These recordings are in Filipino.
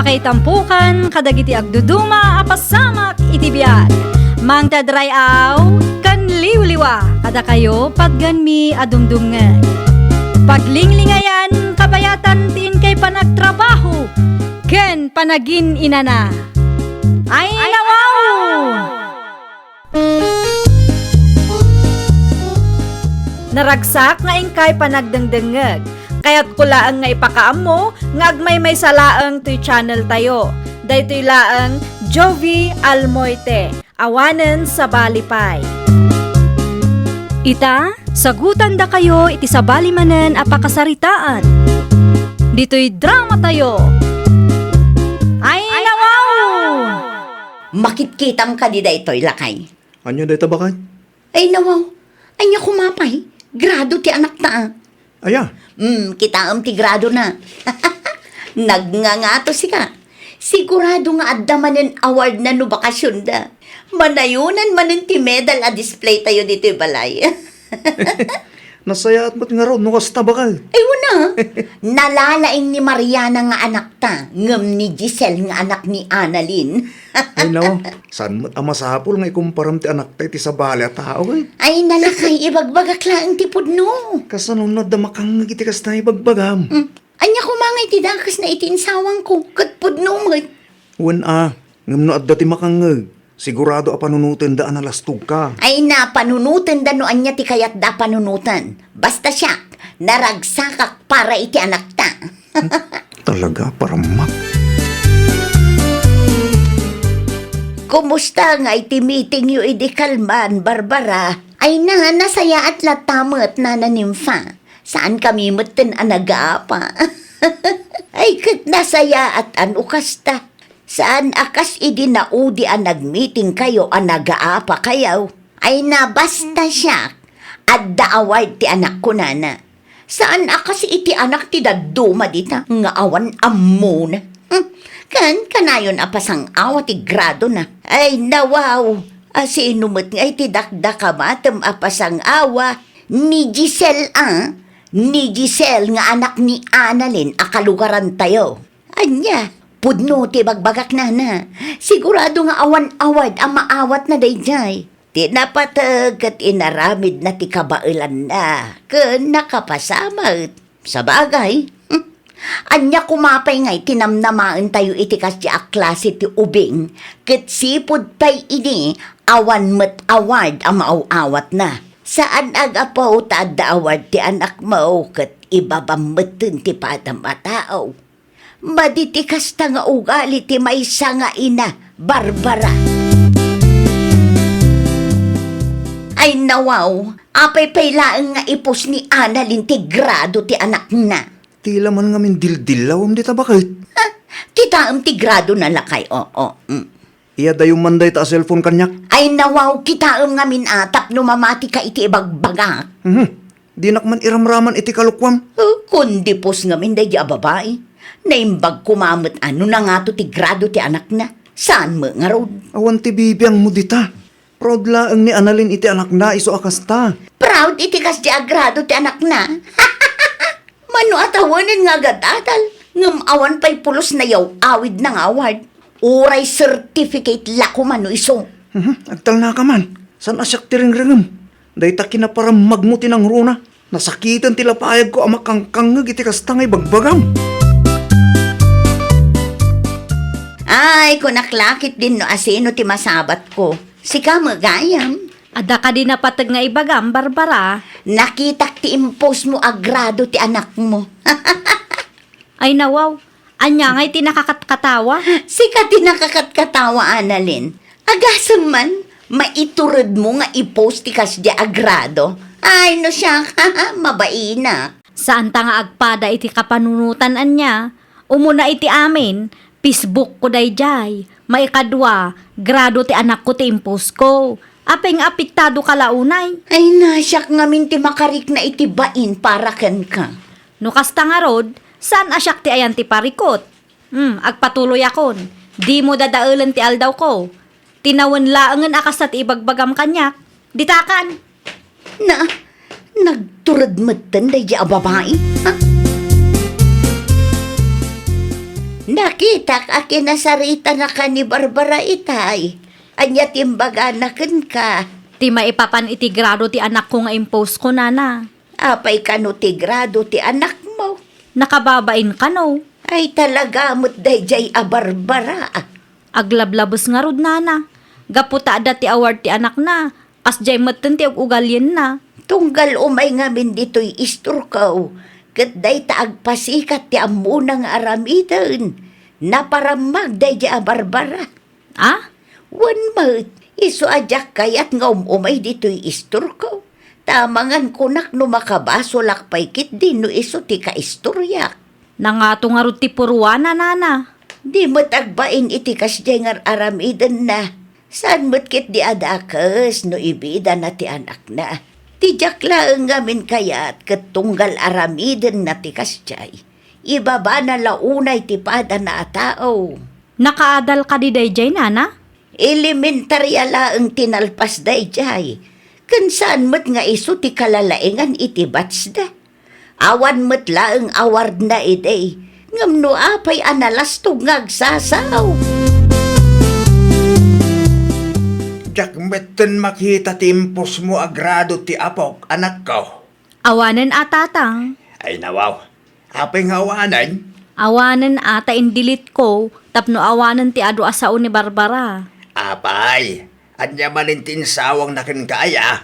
kay tampukan, kadagiti agduduma, apasamak itibiyag. Mang tadray aw, kan liwliwa, kada kayo padganmi adumdumngay. Paglinglingayan, kabayatan tin kay panagtrabaho, ken panagin inana. Ay nawaw! Naragsak nga ingkay panagdengdengeg. Kaya't kulaang nga ipakaam mo, nga agmay may salaang to'y channel tayo. Daytoy laang Jovi Almoite, awanen sa balipay. Ita, sagutan da kayo iti sa balimanen apakasaritaan. Dito'y drama tayo. Ay nawaw! Makitkitang ka di da ito'y lakay. Anyo day tabakan? Ay nawaw, anya kumapay. Grado ti anak ta. Aya, Kita ti grado na. Nagngangato si ka. Sigurado nga adamanen award na no bakasyon da. Manayunan manen ti medal a display tayo dito balay. nasaya at mat nga raw, nukas tabakal. Ay wala. Nalalaing ni Mariana nga anak ta. Ngam ni Giselle nga anak ni Annalyn. Ay no, saan mat amasapol nga ikumparam ti anak tayo ti sa bali at tao eh. Ay nalakay ibagbagak lang ti pudno. Kasanunod da makang gitikas na ibagbagam. Anya ko mangay ti dakas na itinsawang ko. Katpudno mo. Wan ngam no adda ti makang sigurado a panunutin da analastug ka. Ay na, panunutan da no anya ti kayat da panunutan. Basta siya, naragsakak para iti anak ta. Talaga, paramak. Kumusta nga iti meeting yu idi kalman, Barbara? Ay na, nasaya at latamat na nanimfa. Saan kami mutin anagaapa? Ay kat nasaya at anukasta. Saan akas idi naudi ang nag-meeting kayo ang nag-aapa kayo? Ay na basta siya at award ti anak ko nana. Saan akas iti anak ti daduma dita nga awan ammo na? Kan kanayon apasang awa ti grado na. Ay nawaw, asinumot nga iti dakdaka matem apasang awa ni Giselle Ni Giselle nga anak ni Annalyn akalugaran tayo. Anya, pudno ti bagbagak na na. Sigurado nga awan-awad ang maawat na dayjay. Ti napatag at inaramid na ti kabailan na. Ken nakapasamat. Sa bagay, anya kumapay ngay tinamnamaan tayo iti kasya klase ti ubing. Ket sipod pay ini awan met award ang maaawat na. Saan agapaw tada award ti anak mo ket ibabameten ti padam a tao. Maditikas ta nga ugali ti maysa nga ina, Barbara. Ay nawaw, apay paylaeng nga ipos ni Annalyn ti grado ti anak na. Tila man nga min dildilaw di tabakit. Kita ti grado na lakay, Iya dayo manday ta cellphone kanyak. Ay nawaw, kita nga min atap no mamati ka iti ibagbagak. Di nakman iramraman iti kalukwam. Kundi pos nga min day babae. Naimbag kumamot ano na nga to ti grado ti anak na. Saan mo nga ron? Awan ti bibiyang mo dita. Proud laang ni Annalyn iti anak na iso akasta. Proud iti kas di agrado ti anak na. Mano atawanin nga gadatal. Ngam awan pa'y pulos na yaw awid ng award. Uray certificate lako mano iso. Agtal na ka man. San asyak ti ring-ringam? Day ta kinaparam magmuti ng runa. Nasakitan tila paayag ko amakangkang iti kasta ngay bagbagam. Ay, kunaklakit din no asino ti masabat ko. Sika magayam. Ada ka din napatag nga ibagam, Barbara. Nakitak ti impos mo agrado ti anak mo. Ay nawaw, anya nga'y tinakakatkatawa. Sika ti nakakatkatawa, Annalyn. Agasam man, maiturod mo nga ipost ti kas di agrado. Ay, no siya, mabaina. Saan ta nga agpada iti kapanunutan anya? Umuna iti amin, Facebook ko dayjay. Maikadwa, grado ti anak ko ti impos ko. Apeng apiktado kalaunay. Ay, nasyak ngamin ti makarik na itibain para ken ka. No kasta nga rod, saan asyak ti ayan ti parikot? Agpatuloy akon. Di mo dadaulan ti aldaw ko. Tinawan laangan akas at ibagbagam kanyak. Ditakan. Nagturad matan day a babae? Ha? Nakita ka kinasarita na ka ni Barbara itay. Anya timbaga na ka. Ti maipapan iti grado ti anak ko nga impose ko, nana. Apay ka no ti grado ti anak mo. Nakababain ka, no? Ay talaga mo't dayjay a Barbara. Aglablabos nga rod, nana. Gaputa da ti award ti anak na. As jay matan ti ugalyen na. Tunggal umay nga min dito'y isturkaw. Kat day taagpasikat ti amunang aramidan. Naparamag dayjay a Barbara. Ah? One month, iso ajak kayat nga umay dito'y isturkaw. Tamangan kunak no makabaso lakpay kit din no iso ti kaistoryak. Nangato nga rod ti puruana, nana. Di mo't agbain iti kasjay nga aramidan na. Saan mo't kit di adakas no ibida na ti anak na. Tijak laeng ngamin kayat kat tunggal aramidan na ti kasjay. Ibaba na launay ti pada na atao. Nakaadal ka di dayjay, nana? Elementarya laeng tinalpas dayjay. Kansaan mo't nga iso ti kalalaengan iti bats da. Awan mo't laeng award na iday. Ngam no apay analastog ngagsasaw. Jak metten makita timpos mo agrado ti apok, anak ko. Awanan atatang. Ay nawaw, apay nga awanan. Awanan ata indilit ko, tapno awanan ti adu asao ni Barbara. Apay, anya manin tinsawang nakin kaya.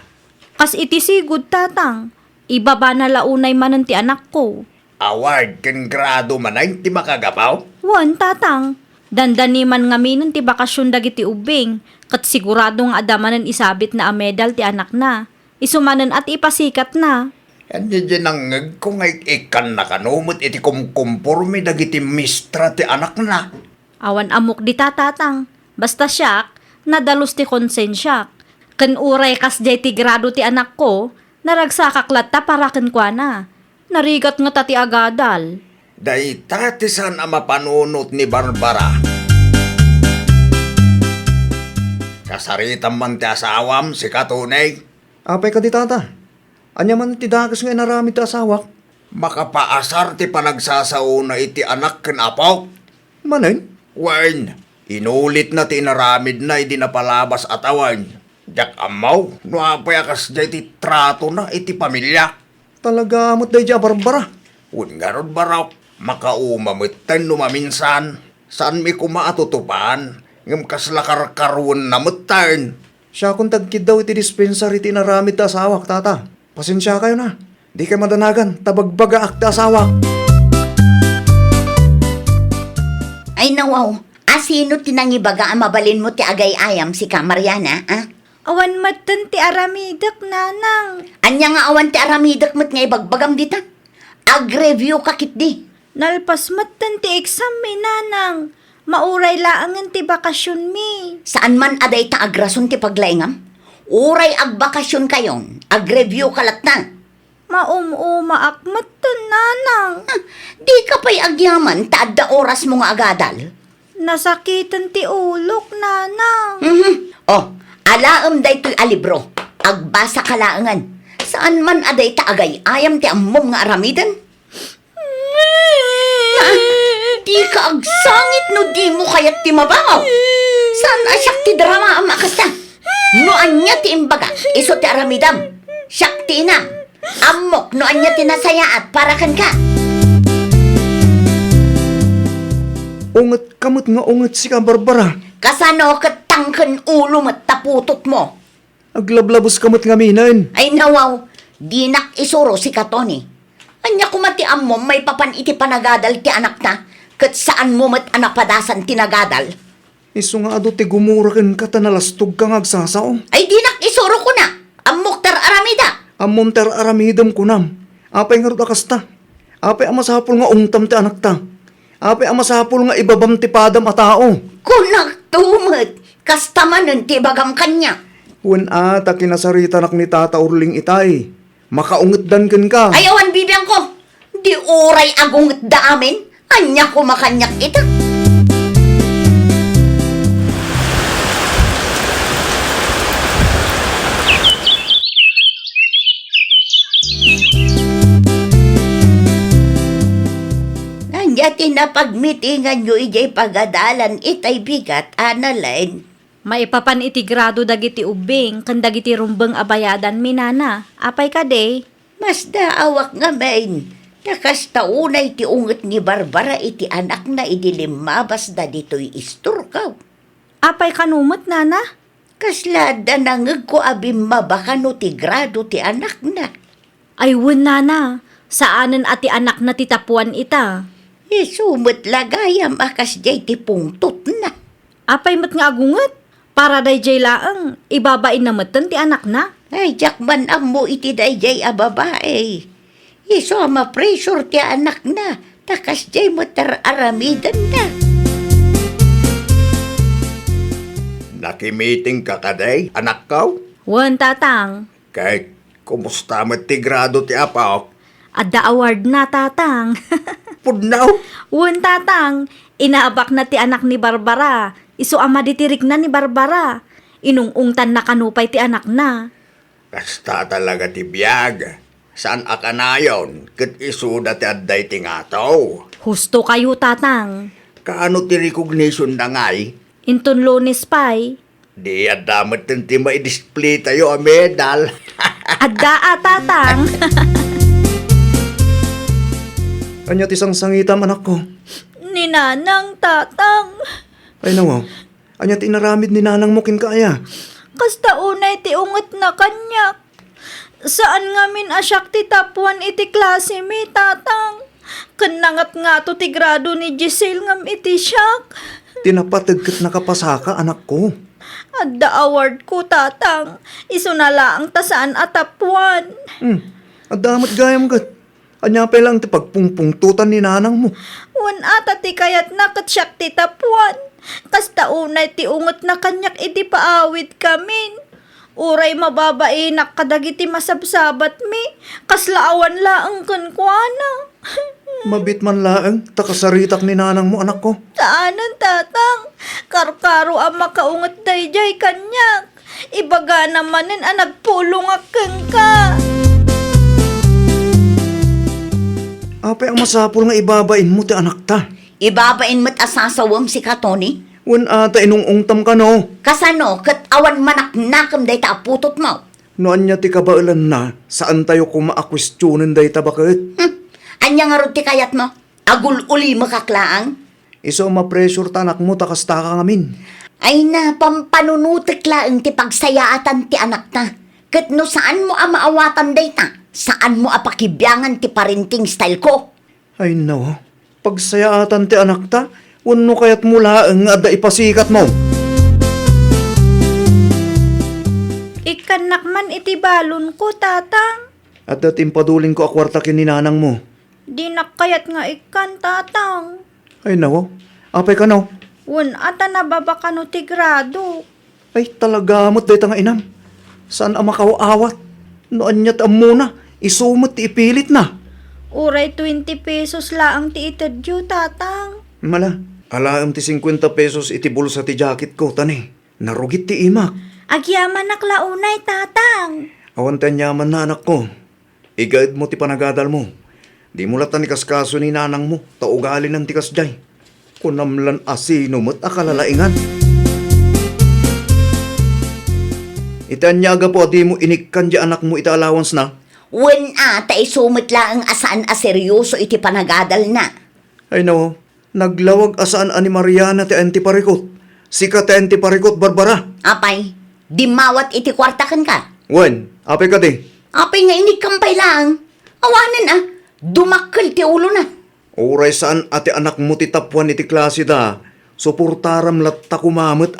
Kas iti sigud, tatang. Ibaba na launay manan ti anak ko. Award ken grado manay ti makagapaw. Wan, tatang. Dandani man nga minon ti bakasyon dagiti ubing. Kat siguradong adamanan isabit na a medal ti anak na. Isumanan at ipasikat na. Anya dyan ang kung ay ikan na kanumot iti kumkumporme dagiti mistra ti anak na. Awan amok di tatang. Basta siyak, nadalos ti konsensyak. Ken uray kas jay ti grado ti anak ko, naragsakaklat ta para ken kwa na. Narigat nga tati agadal. Day tatisan ang mapanunot ni Barbara. Kasaritan man ti asawam si katunay. Apay ka di tata. Anya man ti dagas nga narami ti asawak. Makapaasar ti panagsasauna iti anak ken apok. Manen? Wen, inulit na ti naramid na iti napalabas atawan. Jak amaw, no apay akas jay ti trato na iti pamilya. Talaga mo't day dya Barbara. Un nga rod baraw, makaumamitan numaminsan. Saan mi kumaatutupan? Ngam kaslakarkarun na mutan. Siya kung tagkid daw iti dispensary ti naramid ta asawak, tata. Pasensya kayo na. Di kayo madanagan, tabagbaga ak ta asawak. Ay nawaw, asino tinangibaga ang mabalin mo ti agay ayam si ka Mariana, ah? Awan matan ti aramidak, nanang. Anya nga awan ti aramidak mo't nga ibagbagam dita. Ag-review kakit di. Nalpas matan ti exam mi, nanang. Mauray laangan ti bakasyon mi. Saan man aday ta agrason ti paglaingam? Uray agbakasyon kayon, ag-review kalat na. Maum-uma matan, nanang. Di ka pa'y agyaman, taadda oras mo nga agadal. Nasakitan ti ulok, nanang. Oh, alaam day to'y alibro. Agbasa kalaangan. Saan man aday ta agay, ayam ti ammom nga aramidan. Di ka agsangit no di mo kayat ti mabangaw. Saan asyak ti drama ang makasta? No anya ti imbaga, iso ti aramidam. Syak ti inam. Amok no anya ti nasayaat para kan ka. Ungat kamot nga ungat si ka Barbara. Kasano katangken ulo mat taputot mo. Aglablabos kamot nga minan. Ay nawaw, di nak isuro si Katoni. Anya kumatiam mo may papan iti panagadal ti anak na. Kat saan mo mat anapadasan tinagadal? Iso nga ado ti gumurakin ka tanalastog ka ngagsasaw. Ay di nak isuro ko na. Amok tar aramida. Amom ter aramidam kunam. Apay nga rod akasta. Apay ang masapul nga ungtam ti anak ta. Apay ang masapul nga ibabam ti padam a tao. Kunak tumet. Kastamanan ti bagam kanya. Wen ata kinasarita nak ni Tata Urling itay. Makaunget dan ken ka. Ayawan bibiyang ko. Di oray agunget da amin. Anya ko makanyak ita. Anya tinapagmitingan nyo ijay pagadalan itay bigat, Analine. Maipapan iti grado dagiti ubing, kan dagiti rumbeng abayadan minana. Apay ka day? Mas daawak nga main. Takas taunay ti unget ni Barbara iti anak na idilimabas da dito'y isturkaw. Apay kanumot, nana? Kaslada nangeg ko abim mabakano ti grado ti anak na. Ay, wun, nana. Saanan ati anak na titapuan ita? Isumot lagayam akas jay ti pungtot na. Apay mat nga agunget? Para day jay laang, ibabain na matan ti anak na? Ay, jakman mo iti dayjay a babae. Iso ma-pressure ti anak na. Takas jay mo aramidan na. Nakimiting ka kaday, anak kaw? Wun, tatang. Kay, kumusta mo ti grado ti apaw? Adda award na, tatang. Pudnaw? Wun, tatang. Inaabak na ti anak ni Barbara. Iso ama ditirik na ni Barbara. Inungungtan na kanupay ti anak na. Kasta talaga ti biyag. Saan akanayon? Kat isuda ti adday ti ngataw. Husto kayo, tatang. Kaano ti recognition na ngay? Inton Lunes pay. Di adamat ti ma-display tayo a medal. Adda, tatang. Anya ti sangsangitam anak ko? Ninanang, tatang. Ay nawa, anya ti naramid ni nanang mo kin kaya. Kasta unay ti unget na kanyak. Saan nga min asyak ti tapuan iti klase mi, tatang? Kanangat nga to ti grado ni Giselle ngam iti siyak. Tinapatagkat nakapasaka anak ko. Adda award ko, tatang. Iso na lang tasaan atapuan. At damat gayam kat. Anya pa lang ti pagpungpungtutan ni nanang mo. Wan ata ti kayat nakatsyak ti tapuan. Kasta unay ti unget na kanyak iti paawit kamin. Uray mababainak kadagiti masabsabat mi. Kaslaawan laang kankwana. Mabit man laeng, takasaritak ni nanang mo anak ko. Saanan, tatang? Karkaro ang makaunget dayjay kanyak. Ibaga namanin ang nagpulong akeng ka. Apay ang masapul nga ibabain mo ti anak ta. Ibabain mo't asasawam si Katoni. Wan ata inungungtam ka no. Kasano, kat awan manak-nakam day ta putot mo. Noan niya ti kabailan na, saan tayo kumaakwestiyonin day tabakit? Anya nga ron ti kayat mo? Agul uli makaklaang? Iso ma-pressure ta anak mo takasta ka ngamin. Ay na, pampanunutik laang ti pagsayaatan ti anak na. Kat no saan mo maawatan day ta? Saan mo apakibyangan ti parenting style ko? Ay no, pagsayaatan ti anak ta, wano kayat mula ang ada ipasikat mo. Ikanak man iti balon ko, tatang. At dating paduling ko akwarta kin ni nanang mo. Di nakayat nga ikan, tatang. Ay no, apay ka no. Wan ata nababa no ti grado. Ay talaga mo't day nga inam. Saan ang makawaawat? Noan niya't muna, isumot ti ipilit na. Uray 20 pesos laang ti itadyo, tatang. Mala, alaam ti 50 pesos iti bulsa ti jacket ko, tani. Narugit ti imak. Agyaman naklaunay, tatang. Awan tayo yaman na anak ko. Igaid mo ti panagadal mo. Di mo latan ni kaskaso ni nanang mo, taugali ng tikas jay. Kunamlan asino mo't akalalaingan. Itanyaga po di mo inikkan di anak mo ita allowance na. Wen ata isumit laang asaan aseryoso iti panagadal na. Ay no, naglawag asaan ani Mariana ti antiparikot. Sika ti antiparikot Barbara. Apay, di mawat iti kwartakan ka. Wen, apay ka di. Apay nga inikampay lang. Awanan dumakkel ti ulo na. Oray saan ati anak mo ti tapuan iti klase da. Suportaram latta kumamot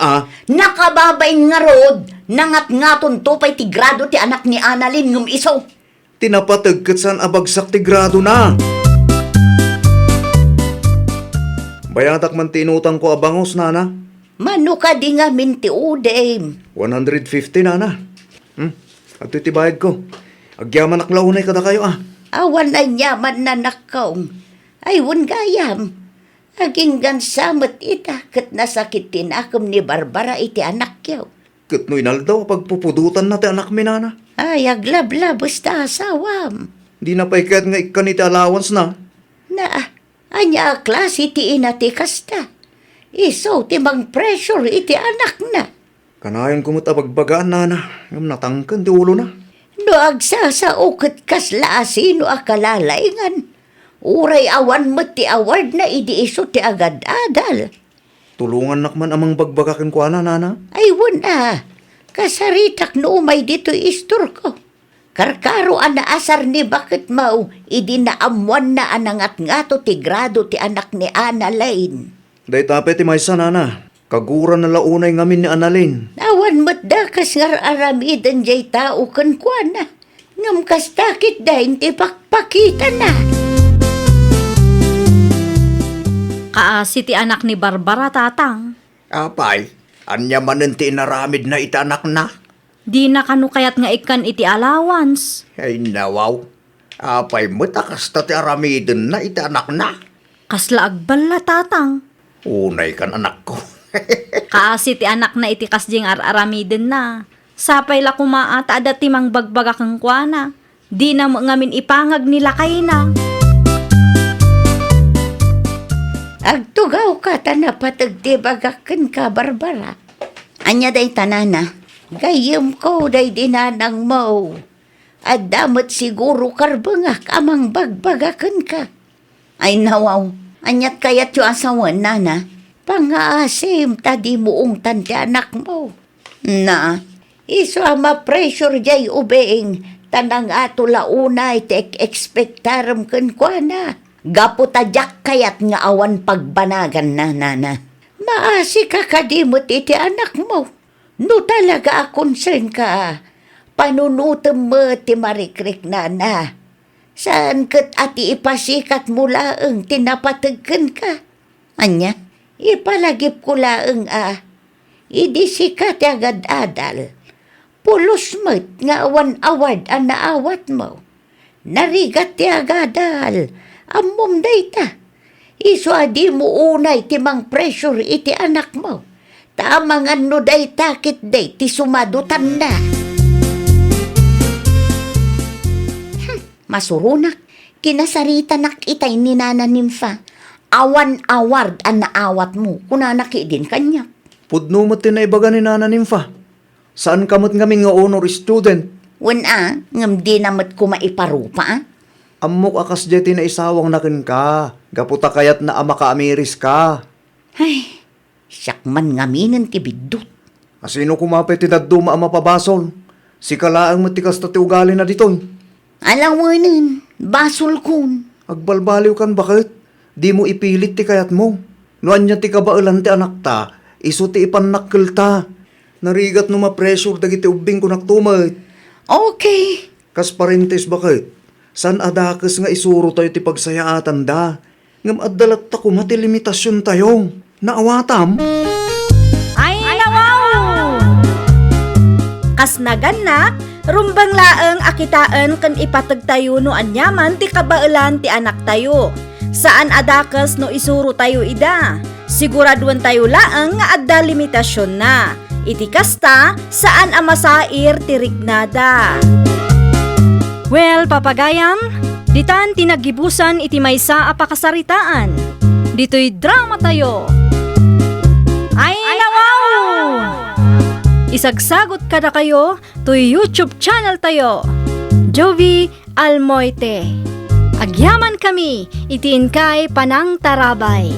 Nakababain nga rod, nangat-ngaton to pa'y ti grado ti anak ni Annalyn ngum iso. Tinapatagkat saan abagsak ti grado na. Bayatak man tinutang ko abangos, nana. Mano ka di nga minti udem. 150, nana. At iti bayad ko. Agyaman aklaunay kada kayo Awan na yaman na nakaong. Ay, wan gayam. Aging gansamat ita kat nasakit tinakam ni Barbara iti anak yaw. Katnoy naldaw pagpupudutan na ti anak mi, nana. Ay, aglabla basta asawam. Di na paikat nga ikan iti allowance na. Na, Anya klase ti inati kasta. Iso ti mang pressure iti anak na. Kanayon kumot abagbagaan nana, ngam natangkan ti ulo na. No agsasaukot kasla sino akalalaingan. Uray awan mo ti award na idi iso ti agad-adal. Tulungan nakman amang bagbagakin ko nana. Ay wala. Kasaritak no umay dito istor ko. Karkaro ana asar ni bakit mau idi naamuan na anangat nga to ti grado ti anak ni Ana Lane. Day tape ti maysa nana. Kaguran na launay ngamin ni Annalyn. Awan mo't dakas nga aramidan jay tao kan kwa na. Ngam kas takit dahin ti pakpakita na. Kaasi ti anak ni Barbara tatang. Apay, anya manen ti inaramid na itanak na. Di na kanu kayat nga ikan iti allowance. Ay nawaw. Apay mo takas ta ti aramidin na itanak na. Kasla agbala tatang. Unay kan anak ko. Kaasi ti anak na iti kasjing aramiden na. Sapay la kumaat adat ti mang bagbaga kang kuana. Di na mo ngamin ipangag nila kay na. Agtugaw ka tanapatag ti bagakan ka, Barbara. Anya day tanana. Gayem ko day dinanang mo. At damot siguro karbangak amang bagbagakan ka. Ay nawaw, anyat kayat yung asawan, nana. Pangaasim tadi moong tanti anak mo. Na, iso ama pressure jay ubeing tanang ato launay tek expectaram kan kwa na. Gapo tadyak kayat nga awan pagbanagan na, nana. Maasi ka kadimot iti anak mo. No talaga concern ka. Panunutom mo ti marikrik na. Saan kat ati ipasikat mo laeng tinapatagkan ka? Anya, ipalagip ko laeng Idi sikat agad-adal. Pulos mo't nga awan award ang naawat mo. Narigat ti agadal. Amom dayta. Iso adi mo unay ti mang pressure iti anak mo. Tamang ano day takit day ti sumadutan na. Masurunak, kinasarita nak itay ni Nana Nympha. Awan award ang naawat mo, kunanaki din kanya. Pudno mo tinaibaga ni Nana Nympha. Saan kamot ngami nga honor student? Wala, ngam di namat ko maiparupa. Amok akas jeti na isawang nakin ka. Gaputa kayat na ama ka amiris ka. Ay, sakman ngaminan ti bigdut. Asino kumapit ti daduma ama pabasol? Si kalaang matikas ta ti ugali na ditoy. Alam mo nun, basol kun. Agbalbaliw kan bakit? Di mo ipilit ti kayat mo. Noan niya ti kabailan ti anak ta, iso ti ipanakkel ta. Narigat no ma-pressure dagiti ubing ko naktumay. Okay. Kas parentes bakit? San adakas nga isuro tayo ti pagsayaatan da? Ngam addalat ta kumati limitasyon tayo. Naawatam? Ay nawaw! Kas naganak, rumbang laeng akitaan kan ipatag tayo no anyaman ti kabailan ti anak tayo. Saan adakas no isuro tayo ida? Siguraduan tayo laeng nga adda limitasyon na. Iti kasta, saan amasair ti rignada. Well, papagayam, ditan tinagibusan iti maysa a pakasaritaan. Dito'y drama tayo. Ay nawaw! Isagsagot kada kayo to YouTube channel tayo. Jovi Almoite. Agyaman kami, itiin kay Panang Tarabay.